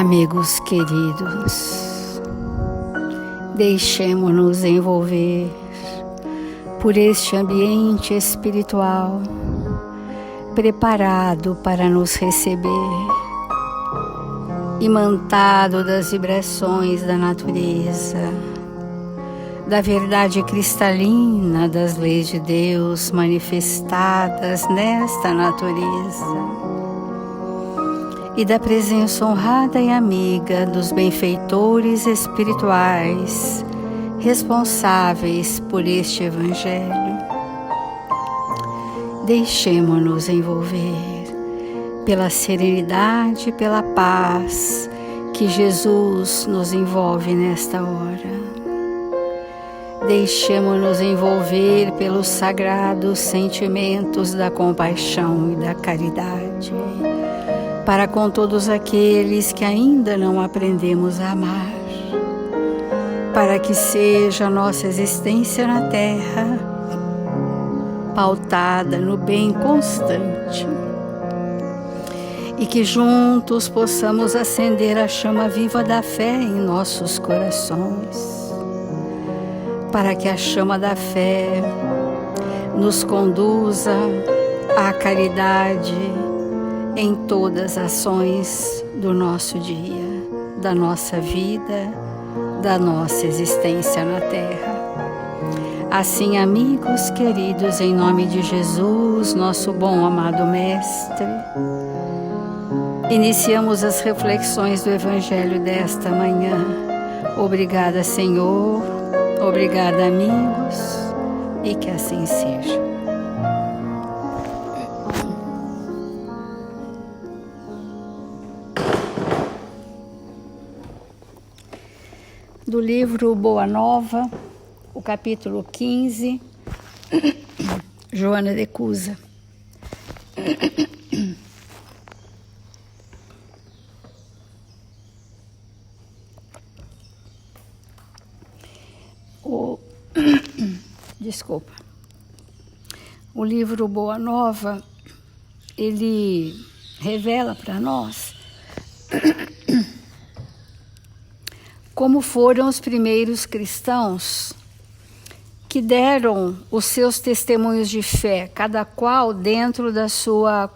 Amigos queridos, deixemo-nos envolver por este ambiente espiritual preparado para nos receber, imantado das vibrações da natureza, da verdade cristalina das leis de Deus manifestadas nesta natureza, e da presença honrada e amiga dos benfeitores espirituais responsáveis por este Evangelho. Deixemo-nos envolver pela serenidade e pela paz que Jesus nos envolve nesta hora. Deixemo-nos envolver pelos sagrados sentimentos da compaixão e da caridade, para com todos aqueles que ainda não aprendemos a amar, para que seja a nossa existência na Terra pautada no bem constante e que juntos possamos acender a chama viva da fé em nossos corações, para que a chama da fé nos conduza à caridade em todas as ações do nosso dia, da nossa vida, da nossa existência na Terra. Assim, amigos queridos, em nome de Jesus, nosso bom amado Mestre, iniciamos as reflexões do Evangelho desta manhã. Obrigada, Senhor, obrigada, amigos, e que assim seja. Do livro Boa Nova, o capítulo 15, Joana de Cusa. Desculpa. O livro Boa Nova, ele revela para nós como foram os primeiros cristãos que deram os seus testemunhos de fé, cada qual dentro da sua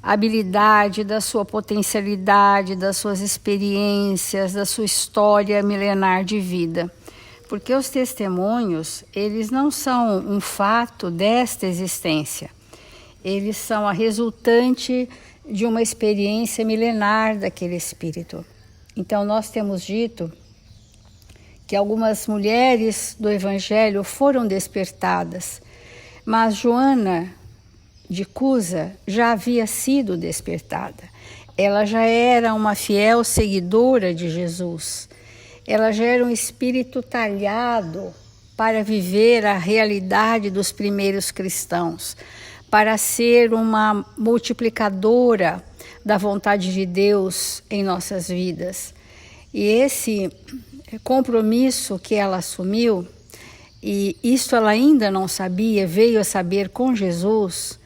habilidade, da sua potencialidade, das suas experiências, da sua história milenar de vida. Porque os testemunhos, eles não são um fato desta existência, eles são a resultante de uma experiência milenar daquele espírito. Então, nós temos dito que algumas mulheres do Evangelho foram despertadas, mas Joana de Cusa já havia sido despertada. Ela já era uma fiel seguidora de Jesus. Ela já era um espírito talhado para viver a realidade dos primeiros cristãos, para ser uma multiplicadora da vontade de Deus em nossas vidas. E esse compromisso que ela assumiu, e isso ela ainda não sabia, veio a saber com Jesus,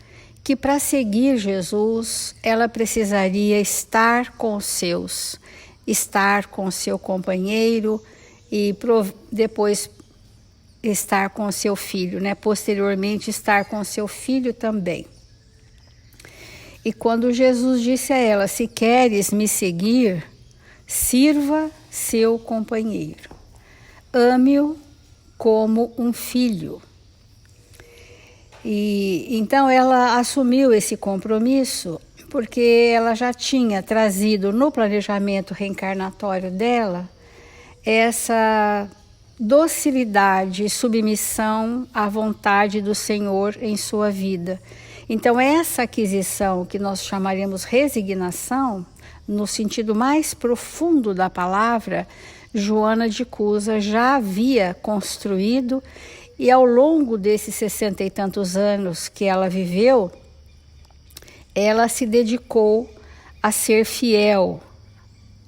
que para seguir Jesus, ela precisaria estar com os seus, estar com o seu companheiro e depois estar com o seu filho, né? Posteriormente estar com o seu filho também. E quando Jesus disse a ela, se queres me seguir, sirva seu companheiro, ame-o como um filho. E então ela assumiu esse compromisso porque ela já tinha trazido no planejamento reencarnatório dela essa docilidade e submissão à vontade do Senhor em sua vida. Então essa aquisição, que nós chamaremos resignação, no sentido mais profundo da palavra, Joana de Cusa já havia construído, e ao longo desses 60 e tantos anos que ela viveu, ela se dedicou a ser fiel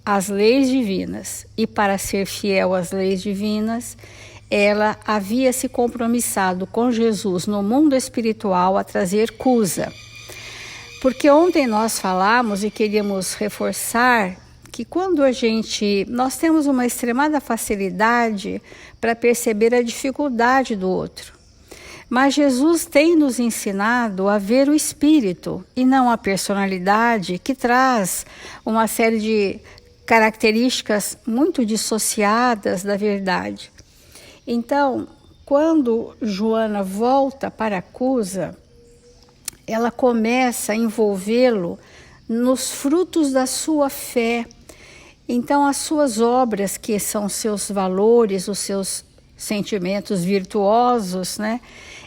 às leis divinas. E para ser fiel às leis divinas, ela havia se compromissado com Jesus no mundo espiritual a trazer Cusa. Porque ontem nós falamos e queríamos reforçar que quando nós temos uma extremada facilidade para perceber a dificuldade do outro. Mas Jesus tem nos ensinado a ver o espírito e não a personalidade, que traz uma série de características muito dissociadas da verdade. Então, quando Joana volta para Cusa, ela começa a envolvê-lo nos frutos da sua fé. Então, as suas obras, que são seus valores, os seus sentimentos virtuosos, né?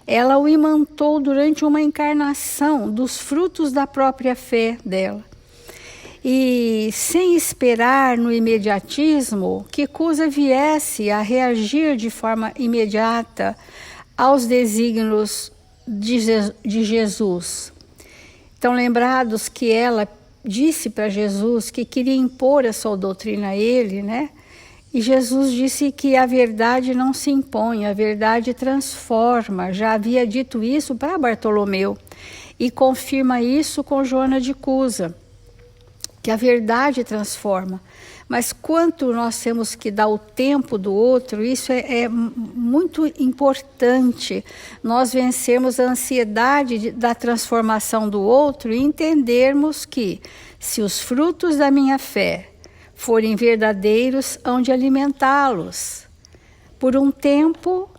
Ela o imantou durante uma encarnação dos frutos da própria fé dela. E sem esperar no imediatismo que Cusa viesse a reagir de forma imediata aos desígnios de Jesus. Estão lembrados que ela disse para Jesus que queria impor a sua doutrina a ele, né? E Jesus disse que a verdade não se impõe, a verdade transforma. Já havia dito isso para Bartolomeu e confirma isso com Joana de Cusa, que a verdade transforma. Mas quanto nós temos que dar o tempo do outro, isso é muito importante, nós vencermos a ansiedade da transformação do outro e entendermos que se os frutos da minha fé forem verdadeiros, hão de alimentá-los por um tempo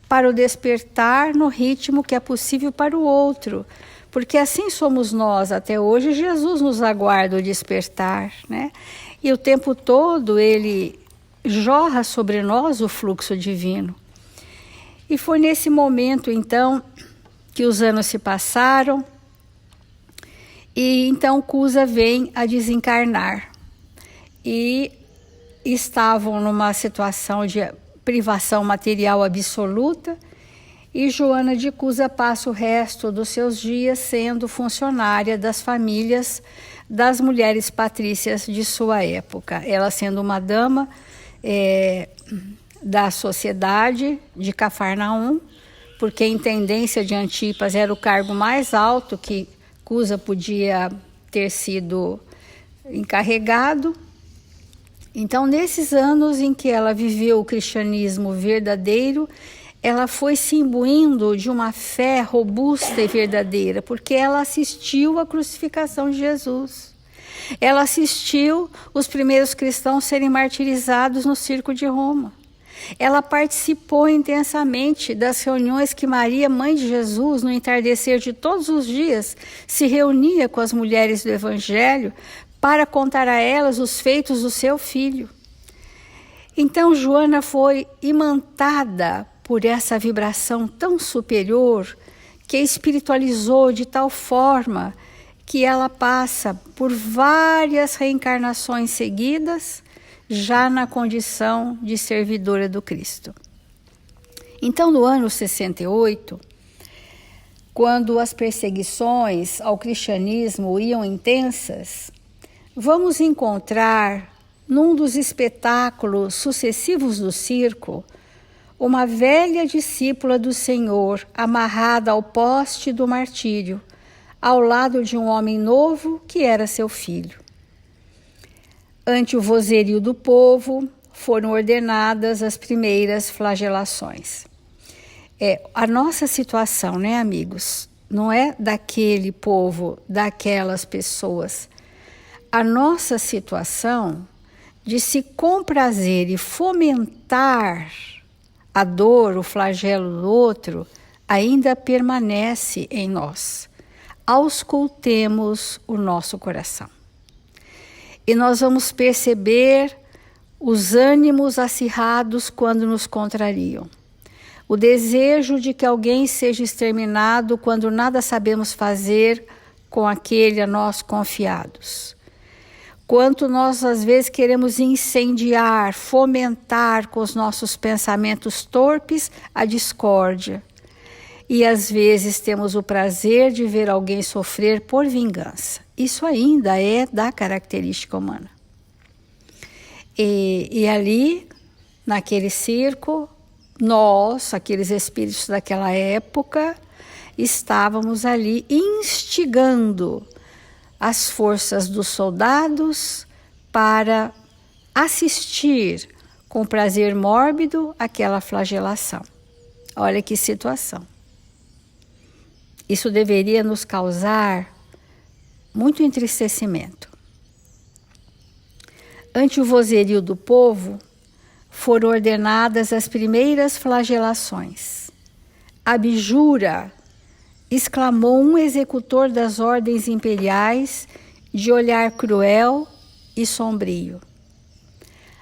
para o despertar no ritmo que é possível para o outro. Porque assim somos nós até hoje, Jesus nos aguarda o despertar, né? E o tempo todo ele jorra sobre nós o fluxo divino. E foi nesse momento, então, que os anos se passaram e então Cusa vem a desencarnar. E estavam numa situação de privação material absoluta, e Joana de Cusa passa o resto dos seus dias sendo funcionária das famílias das mulheres patrícias de sua época. Ela sendo uma dama da sociedade de Cafarnaum, porque a intendência de Antipas era o cargo mais alto que Cusa podia ter sido encarregado. Então, nesses anos em que ela viveu o cristianismo verdadeiro, ela foi se imbuindo de uma fé robusta e verdadeira, porque ela assistiu à crucificação de Jesus. Ela assistiu os primeiros cristãos serem martirizados no circo de Roma. Ela participou intensamente das reuniões que Maria, mãe de Jesus, no entardecer de todos os dias, se reunia com as mulheres do Evangelho para contar a elas os feitos do seu filho. Então Joana foi imantada por essa vibração tão superior que a espiritualizou de tal forma que ela passa por várias reencarnações seguidas, já na condição de servidora do Cristo. Então, no ano 68, quando as perseguições ao cristianismo iam intensas, vamos encontrar, num dos espetáculos sucessivos do circo, uma velha discípula do Senhor amarrada ao poste do martírio, ao lado de um homem novo que era seu filho. Ante o vozerio do povo, foram ordenadas as primeiras flagelações. A nossa situação, né, amigos? Não é daquele povo, daquelas pessoas. A nossa situação de se comprazer e fomentar a dor, o flagelo do outro, ainda permanece em nós. Auscultemos o nosso coração. E nós vamos perceber os ânimos acirrados quando nos contrariam. O desejo de que alguém seja exterminado quando nada sabemos fazer com aquele a nós confiados. Quanto nós às vezes queremos incendiar, fomentar com os nossos pensamentos torpes a discórdia. E às vezes temos o prazer de ver alguém sofrer por vingança. Isso ainda é da característica humana. E ali, naquele circo, nós, aqueles espíritos daquela época, estávamos ali instigando as forças dos soldados para assistir com prazer mórbido aquela flagelação. Olha que situação. Isso deveria nos causar muito entristecimento. Ante o vozerio do povo, foram ordenadas as primeiras flagelações. Abjura! Exclamou um executor das ordens imperiais, de olhar cruel e sombrio.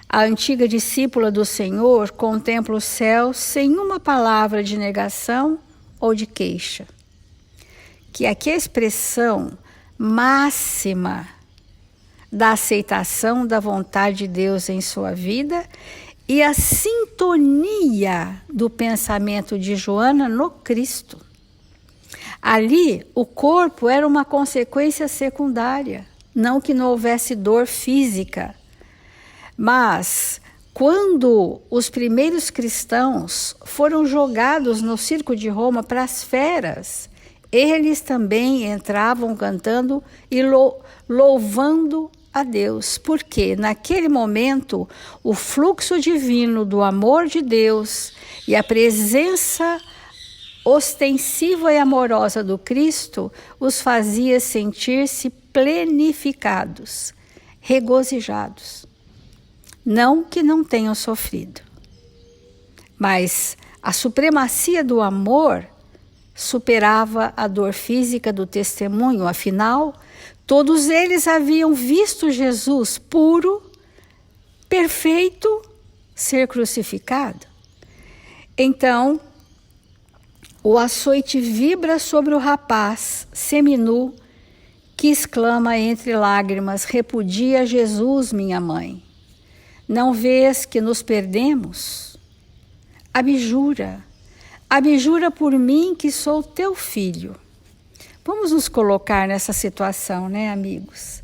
A antiga discípula do Senhor contempla o céu sem uma palavra de negação ou de queixa. Que aqui a expressão máxima da aceitação da vontade de Deus em sua vida e a sintonia do pensamento de Joana no Cristo. Ali, o corpo era uma consequência secundária, não que não houvesse dor física. Mas, quando os primeiros cristãos foram jogados no circo de Roma para as feras, eles também entravam cantando e louvando a Deus, porque naquele momento o fluxo divino do amor de Deus e a presença ostensiva e amorosa do Cristo os fazia sentir-se plenificados, regozijados. Não que não tenham sofrido, mas a supremacia do amor superava a dor física do testemunho. Afinal, todos eles haviam visto Jesus puro, perfeito, ser crucificado. Então, o açoite vibra sobre o rapaz seminu, que exclama entre lágrimas: repudia Jesus, minha mãe. Não vês que nos perdemos? Abjura por mim que sou teu filho. Vamos nos colocar nessa situação, né, amigos?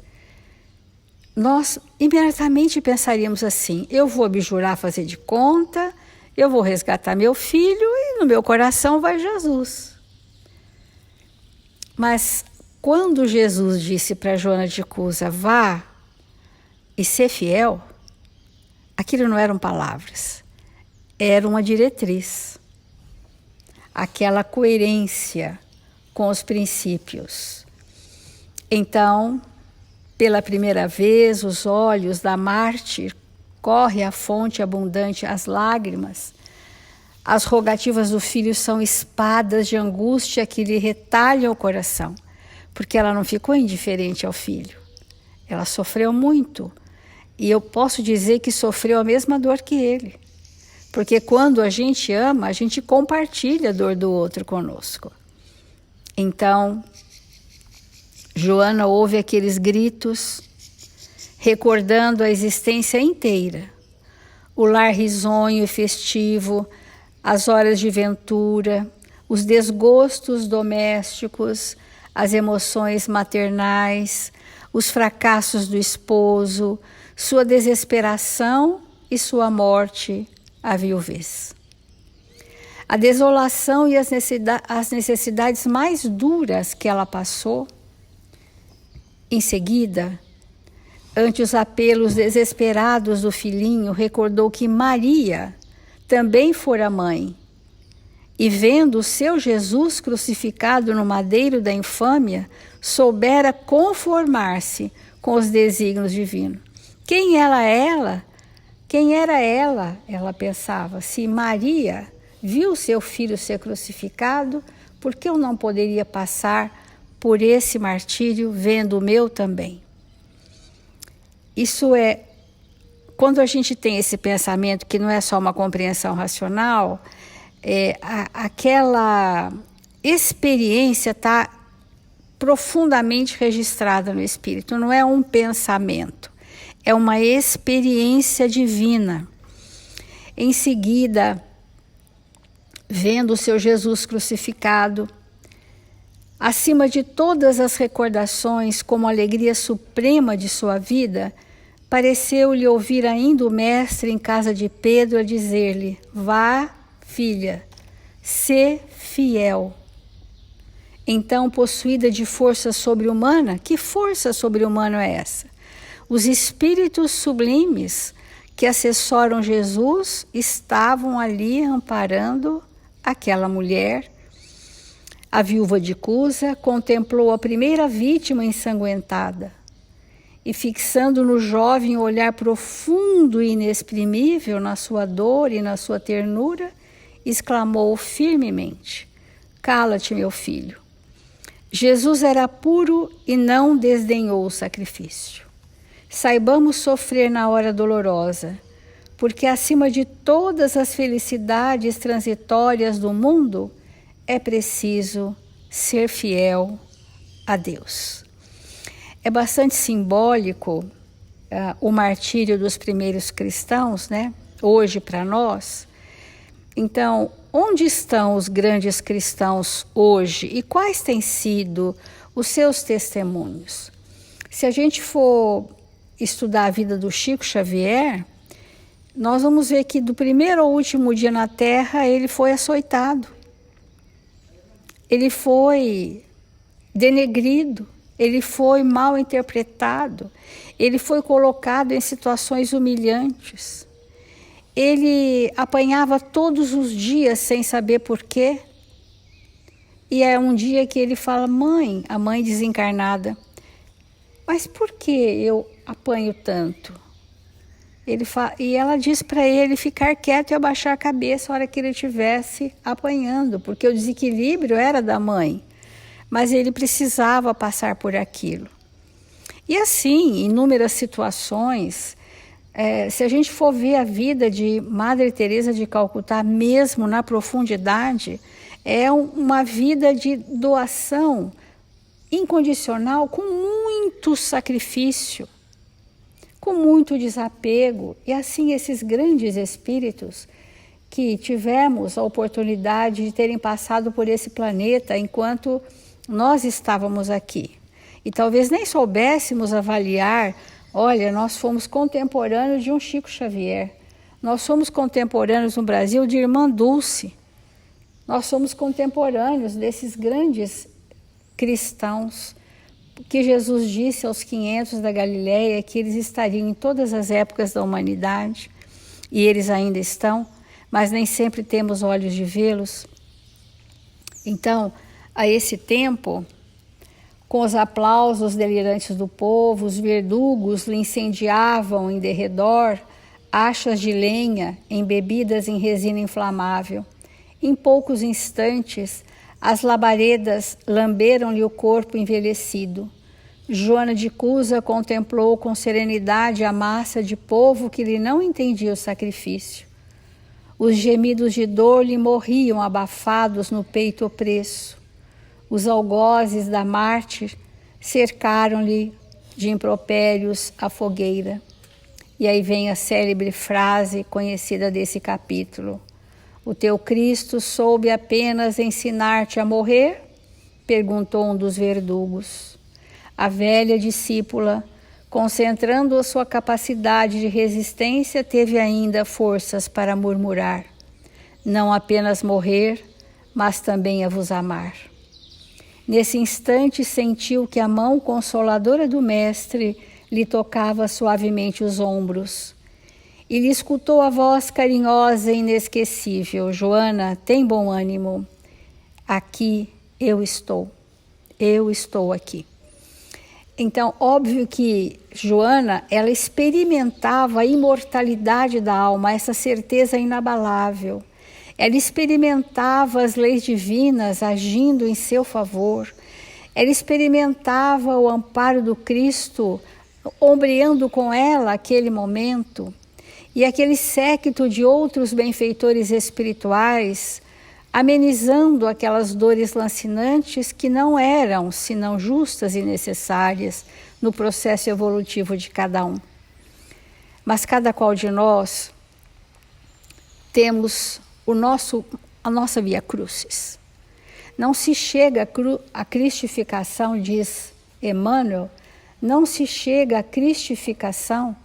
Nós imediatamente pensaríamos assim: eu vou abjurar, fazer de conta, eu vou resgatar meu filho e no meu coração vai Jesus. Mas quando Jesus disse para Joana de Cusa: vá e ser fiel, aquilo não eram palavras, era uma diretriz. Aquela coerência com os princípios. Então, pela primeira vez, os olhos da mártir corre a fonte abundante, as lágrimas. As rogativas do filho são espadas de angústia que lhe retalham o coração, porque ela não ficou indiferente ao filho. Ela sofreu muito. E eu posso dizer que sofreu a mesma dor que ele. Porque quando a gente ama, a gente compartilha a dor do outro conosco. Então, Joana ouve aqueles gritos, recordando a existência inteira. O lar risonho e festivo, as horas de ventura, os desgostos domésticos, as emoções maternais, os fracassos do esposo, sua desesperação e sua morte, a viuvez. A desolação e as necessidades mais duras que ela passou. Em seguida, ante os apelos desesperados do filhinho, recordou que Maria também fora mãe, e vendo o seu Jesus crucificado no madeiro da infâmia, soubera conformar-se com os desígnios divinos. Quem era ela? Ela pensava, se Maria viu seu filho ser crucificado, por que eu não poderia passar por esse martírio vendo o meu também? Isso é, quando a gente tem esse pensamento que não é só uma compreensão racional, aquela experiência está profundamente registrada no espírito, não é um pensamento. É uma experiência divina. Em seguida, vendo o seu Jesus crucificado, acima de todas as recordações, como a alegria suprema de sua vida, pareceu-lhe ouvir ainda o mestre em casa de Pedro a dizer-lhe: vá, filha, sê fiel. Então, possuída de força sobre-humana, que força sobre-humana é essa? Os espíritos sublimes que assessoram Jesus estavam ali amparando aquela mulher. A viúva de Cusa contemplou a primeira vítima ensanguentada e, fixando no jovem um olhar profundo e inexprimível na sua dor e na sua ternura, exclamou firmemente: cala-te, meu filho. Jesus era puro e não desdenhou o sacrifício. Saibamos sofrer na hora dolorosa, porque acima de todas as felicidades transitórias do mundo, é preciso ser fiel a Deus. É bastante simbólico o martírio dos primeiros cristãos, né? Hoje para nós. Então, onde estão os grandes cristãos hoje e quais têm sido os seus testemunhos? Se a gente for estudar a vida do Chico Xavier, nós vamos ver que do primeiro ao último dia na Terra ele foi açoitado, ele foi denegrido, ele foi mal interpretado, ele foi colocado em situações humilhantes. Ele apanhava todos os dias sem saber por quê. E é um dia que ele fala: mãe, a mãe desencarnada, mas por que eu apanho tanto? E ela diz para ele ficar quieto e abaixar a cabeça a hora que ele estivesse apanhando, porque o desequilíbrio era da mãe, mas ele precisava passar por aquilo. E assim, inúmeras situações. Se a gente for ver a vida de Madre Teresa de Calcutá, mesmo na profundidade, é uma vida de doação incondicional, com muito sacrifício, com muito desapego. E assim, esses grandes espíritos que tivemos a oportunidade de terem passado por esse planeta enquanto nós estávamos aqui. E talvez nem soubéssemos avaliar. Olha, nós fomos contemporâneos de um Chico Xavier. Nós somos contemporâneos no Brasil de Irmã Dulce. Nós somos contemporâneos desses grandes cristãos que Jesus disse aos 500 da Galileia que eles estariam em todas as épocas da humanidade, e eles ainda estão, mas nem sempre temos olhos de vê-los. Então, a esse tempo, com os aplausos delirantes do povo, os verdugos lhe incendiavam em derredor achas de lenha embebidas em resina inflamável. Em poucos instantes, as labaredas lamberam-lhe o corpo envelhecido. Joana de Cusa contemplou com serenidade a massa de povo que lhe não entendia o sacrifício. Os gemidos de dor lhe morriam abafados no peito opresso. Os algozes da mártir cercaram-lhe de impropérios a fogueira. E aí vem a célebre frase conhecida desse capítulo: o teu Cristo soube apenas ensinar-te a morrer? Perguntou um dos verdugos. A velha discípula, concentrando a sua capacidade de resistência, teve ainda forças para murmurar: não apenas morrer, mas também a vos amar. Nesse instante sentiu que a mão consoladora do Mestre lhe tocava suavemente os ombros. E lhe escutou a voz carinhosa e inesquecível: Joana, tem bom ânimo. Aqui eu estou aqui. Então, óbvio que Joana, ela experimentava a imortalidade da alma, essa certeza inabalável. Ela experimentava as leis divinas agindo em seu favor. Ela experimentava o amparo do Cristo, ombreando com ela aquele momento. E aquele séquito de outros benfeitores espirituais, amenizando aquelas dores lancinantes que não eram senão justas e necessárias no processo evolutivo de cada um. Mas cada qual de nós temos a nossa via crucis. Não se chega à cristificação, diz Emmanuel, não se chega à cristificação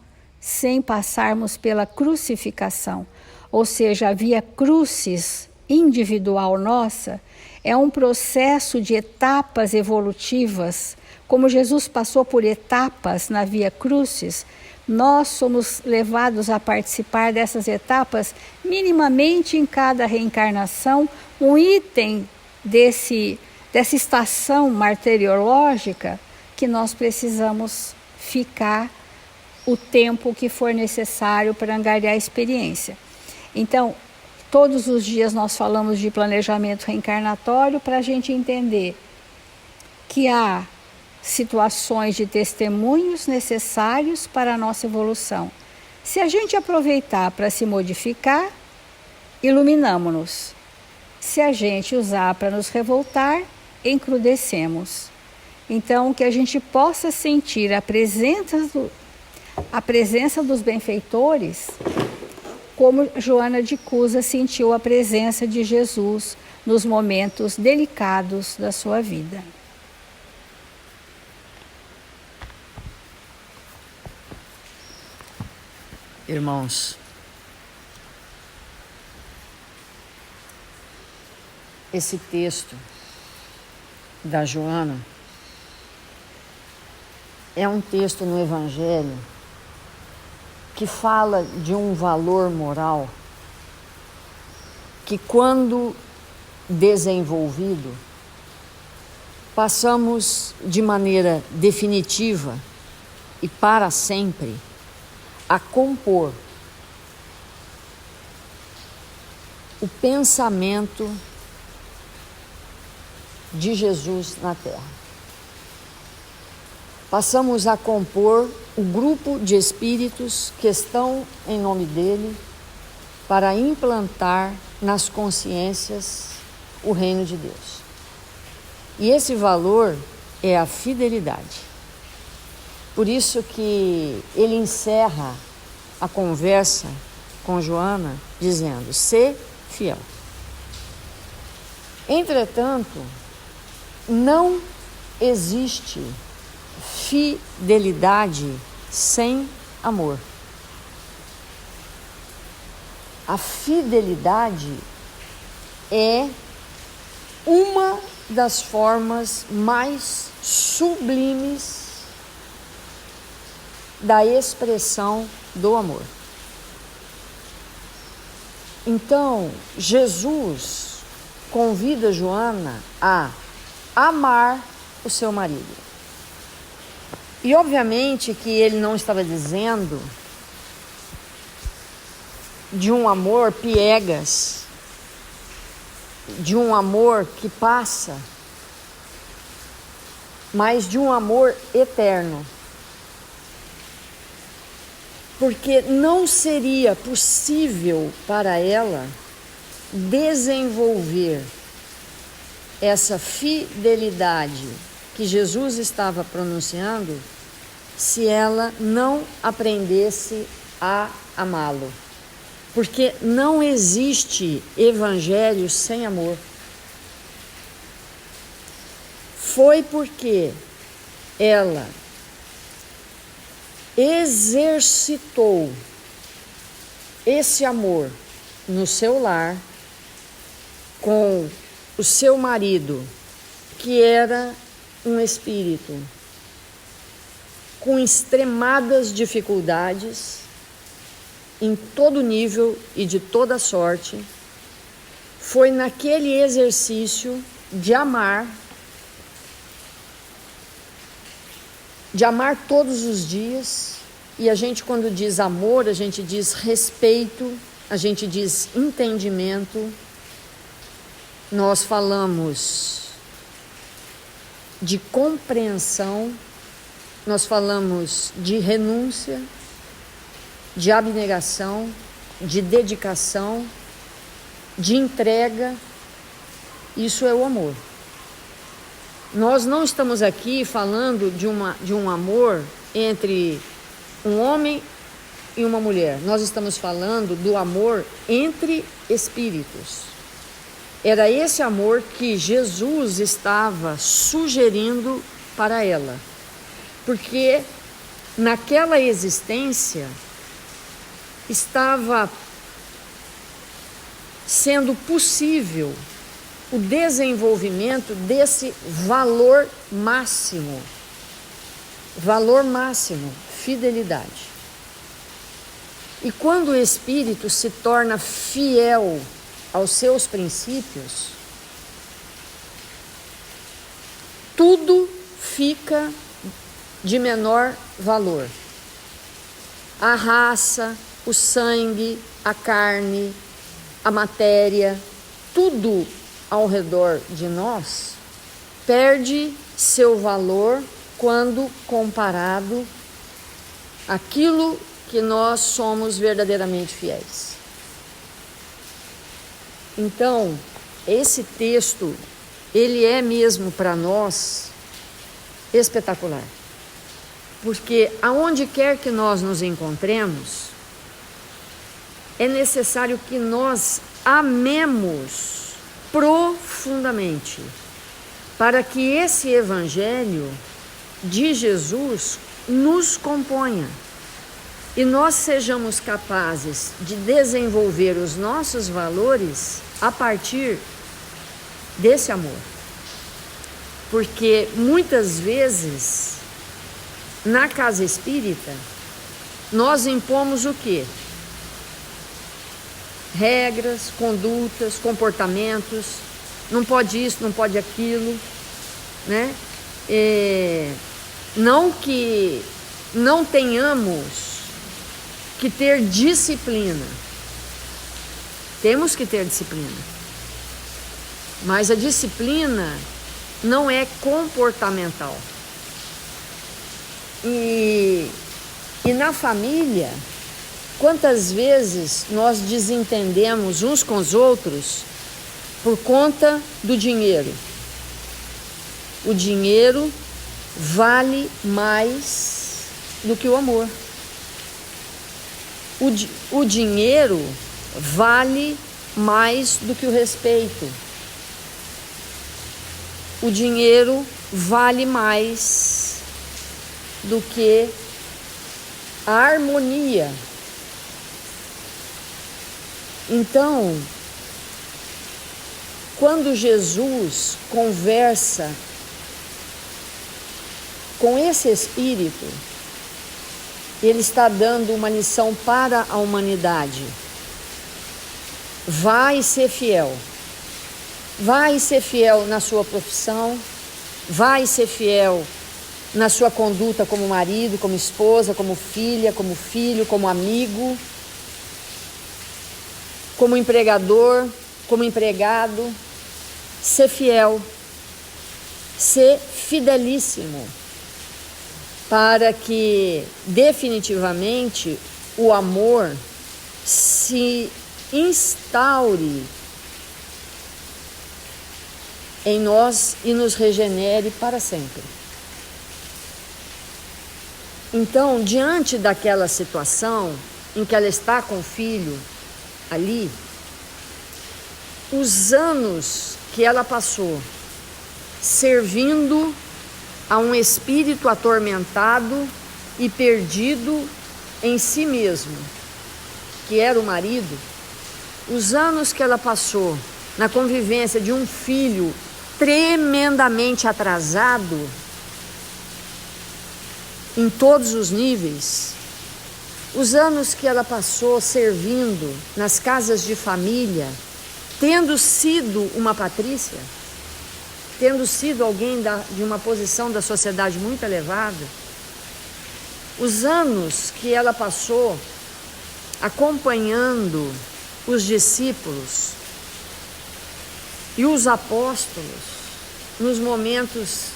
sem passarmos pela crucificação. Ou seja, a via crucis individual nossa é um processo de etapas evolutivas como Jesus passou por etapas na Via Crucis, nós somos levados a participar dessas etapas minimamente em cada reencarnação, um item dessa estação martiriológica que nós precisamos ficar o tempo que for necessário para angariar a experiência. Então, todos os dias nós falamos de planejamento reencarnatório para a gente entender que há situações de testemunhos necessários para a nossa evolução. Se a gente aproveitar para se modificar, iluminamo-nos. Se a gente usar para nos revoltar, encrudecemos. Então, que a gente possa sentir a presença dos benfeitores, como Joana de Cusa sentiu a presença de Jesus nos momentos delicados da sua vida. Irmãos, esse texto da Joana é um texto no Evangelho que fala de um valor moral que, quando desenvolvido, passamos de maneira definitiva e para sempre a compor o pensamento de Jesus na Terra. Passamos a compor o grupo de espíritos que estão em nome dele para implantar nas consciências o reino de Deus. E esse valor é a fidelidade. Por isso que ele encerra a conversa com Joana dizendo: "Sê fiel". Entretanto, não existe fidelidade sem amor. A fidelidade é uma das formas mais sublimes da expressão do amor. Então, Jesus convida Joana a amar o seu marido. E obviamente que ele não estava dizendo de um amor piegas, de um amor que passa, mas de um amor eterno. Porque não seria possível para ela desenvolver essa fidelidade que Jesus estava pronunciando se ela não aprendesse a amá-lo. Porque não existe evangelho sem amor. Foi porque ela exercitou esse amor no seu lar com o seu marido, que era um espírito com extremadas dificuldades em todo nível e de toda sorte. Foi naquele exercício de amar todos os dias. E a gente, quando diz amor, a gente diz respeito, a gente diz entendimento. Nós falamos de compreensão, nós falamos de renúncia, de abnegação, de dedicação, de entrega. Isso é o amor. Nós não estamos aqui falando de um amor entre um homem e uma mulher. Nós estamos falando do amor entre espíritos. Era esse amor que Jesus estava sugerindo para ela. Porque naquela existência estava sendo possível o desenvolvimento desse valor máximo valor máximo, fidelidade. E quando o espírito se torna fiel aos seus princípios, tudo fica de menor valor. A raça, o sangue, a carne, a matéria, tudo ao redor de nós perde seu valor quando comparado àquilo que nós somos verdadeiramente fiéis. Então, esse texto, ele é mesmo para nós espetacular. Porque aonde quer que nós nos encontremos, é necessário que nós amemos profundamente, para que esse Evangelho de Jesus nos componha e nós sejamos capazes de desenvolver os nossos valores a partir desse amor. Porque muitas vezes, na casa espírita, nós impomos o quê? Regras, condutas, comportamentos, não pode isso, não pode aquilo, né? Não que não tenhamos que ter disciplina, temos que ter disciplina, mas a disciplina não é comportamental. E na família, quantas vezes nós desentendemos uns com os outros por conta do dinheiro? O dinheiro vale mais do que o amor. O dinheiro vale mais do que o respeito. O dinheiro vale mais do que a harmonia. Então, quando Jesus conversa com esse espírito, ele está dando uma lição para a humanidade. Vai ser fiel. Vai ser fiel na sua profissão, vai ser fiel na sua conduta como marido, como esposa, como filha, como filho, como amigo, como empregador, como empregado. Ser fiel, ser fidelíssimo, para que definitivamente o amor se instaure em nós e nos regenere para sempre. Então, diante daquela situação em que ela está com o filho ali, os anos que ela passou servindo a um espírito atormentado e perdido em si mesmo, que era o marido, os anos que ela passou na convivência de um filho tremendamente atrasado em todos os níveis, os anos que ela passou servindo nas casas de família, tendo sido uma patrícia, tendo sido alguém de uma posição da sociedade muito elevada, os anos que ela passou acompanhando os discípulos e os apóstolos nos momentos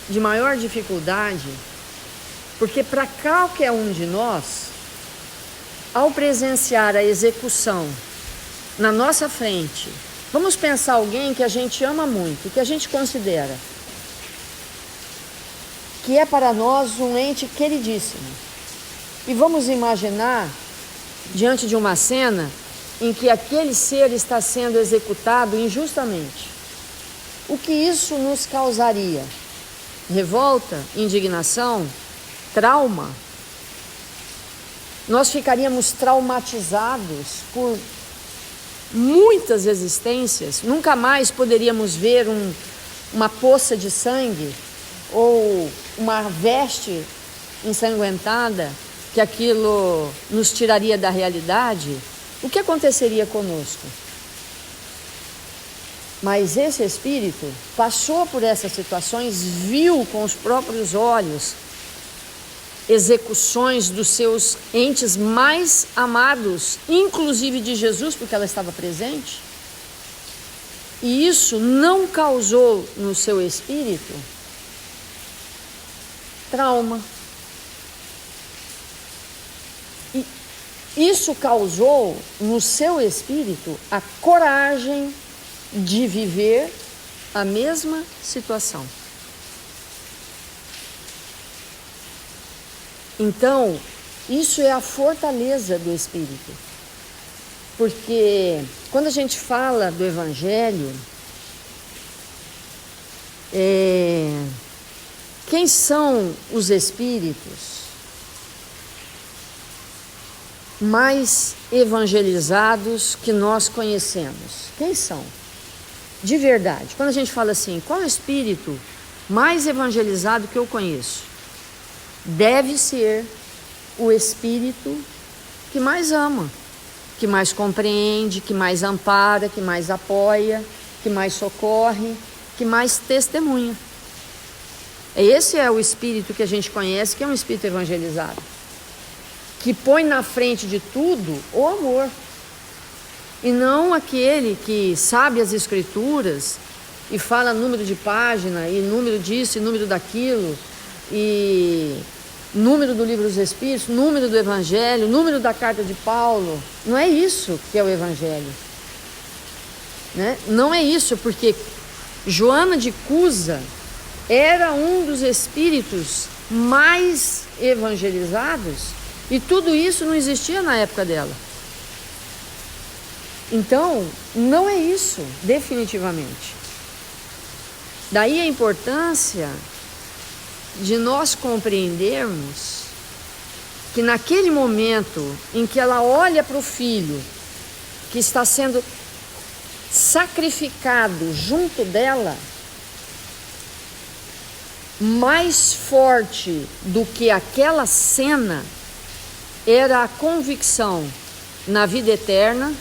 de maior dificuldade, porque para qualquer um de nós, ao presenciar a execução na nossa frente, vamos pensar alguém que a gente ama muito, que a gente considera que é para nós um ente queridíssimo, e vamos imaginar diante de uma cena em que aquele ser está sendo executado injustamente. O que isso nos causaria? Revolta, indignação, trauma? Nós ficaríamos traumatizados por muitas existências, nunca mais poderíamos ver uma poça de sangue ou uma veste ensanguentada, que aquilo nos tiraria da realidade, o que aconteceria conosco? Mas esse espírito passou por essas situações, viu com os próprios olhos execuções dos seus entes mais amados, inclusive de Jesus, porque ela estava presente. E isso não causou no seu espírito trauma. E isso causou no seu espírito a coragem de viver a mesma situação. Então, isso é a fortaleza do espírito. Porque quando a gente fala do Evangelho, quem são os espíritos mais evangelizados que nós conhecemos? Quem são? De verdade. Quando a gente fala assim, qual é o espírito mais evangelizado que eu conheço? Deve ser o espírito que mais ama, que mais compreende, que mais ampara, que mais apoia, que mais socorre, que mais testemunha. Esse é o espírito que a gente conhece, que é um espírito evangelizado, que põe na frente de tudo o amor, e não aquele que sabe as escrituras e fala número de página, e número disso, e número daquilo, e número do livro dos Espíritos, número do Evangelho, número da carta de Paulo. Não é isso que é o Evangelho, né? Não é isso, porque Joana de Cusa era um dos espíritos mais evangelizados, e tudo isso não existia na época dela. Então, não é isso, definitivamente. Daí a importância de nós compreendermos que naquele momento em que ela olha para o filho que está sendo sacrificado junto dela, mais forte do que aquela cena era a convicção na vida eterna,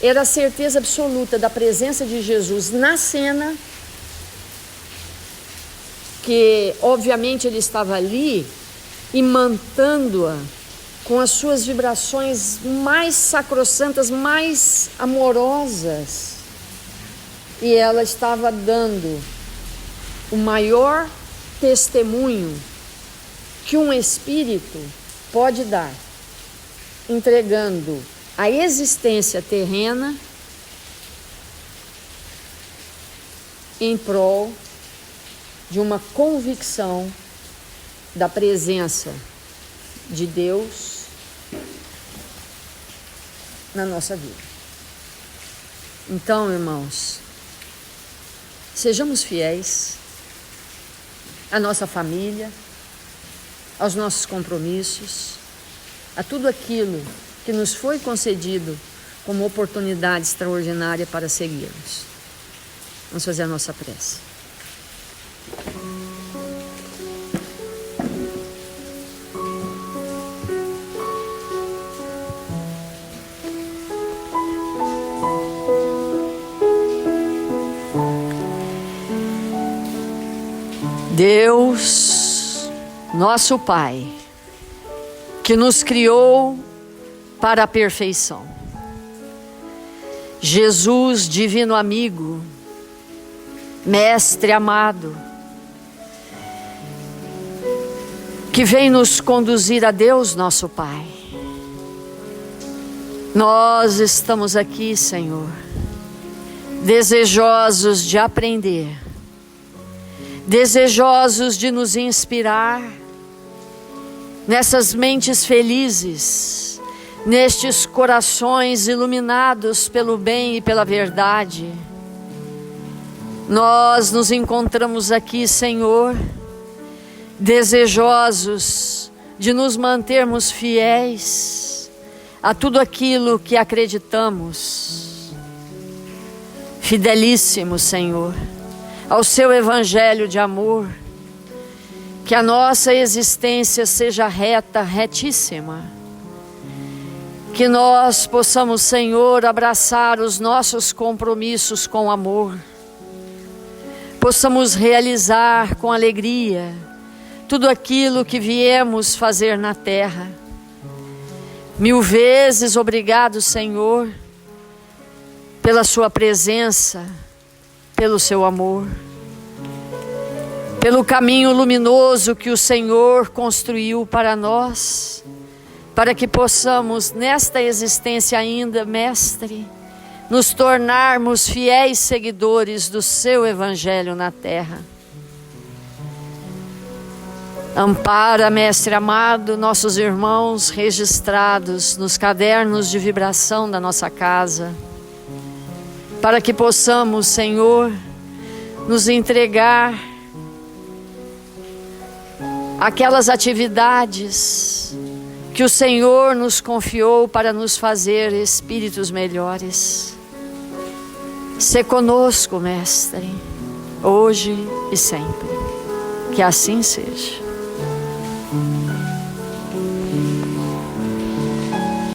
era a certeza absoluta da presença de Jesus na cena, que obviamente ele estava ali imantando-a com as suas vibrações mais sacrossantas, mais amorosas, e ela estava dando o maior testemunho que um espírito pode dar, entregando a existência terrena em prol de uma convicção da presença de Deus na nossa vida. Então, irmãos, sejamos fiéis à nossa família, aos nossos compromissos, a tudo aquilo que nos foi concedido como oportunidade extraordinária para seguirmos. Vamos fazer a nossa prece. Deus, nosso Pai, que nos criou para a perfeição. Jesus, divino amigo, mestre amado, que vem nos conduzir a Deus, nosso Pai. Nós estamos aqui, Senhor, desejosos de aprender, desejosos de nos inspirar nessas mentes felizes, nestes corações iluminados pelo bem e pela verdade. Nós nos encontramos aqui, Senhor, desejosos de nos mantermos fiéis a tudo aquilo que acreditamos. Fidelíssimo, Senhor, ao seu evangelho de amor, Que a nossa existência seja reta, retíssima. Que nós possamos, Senhor, abraçar os nossos compromissos com amor. Possamos realizar com alegria tudo aquilo que viemos fazer na terra. 1000 vezes obrigado, Senhor, pela sua presença, pelo seu amor, pelo caminho luminoso que o Senhor construiu para nós, para que possamos, nesta existência ainda, Mestre, nos tornarmos fiéis seguidores do seu Evangelho na terra. Ampara, Mestre amado, nossos irmãos registrados nos cadernos de vibração da nossa casa, para que possamos, Senhor, nos entregar aquelas atividades que o Senhor nos confiou para nos fazer espíritos melhores. Sê conosco, Mestre, hoje e sempre. Que assim seja.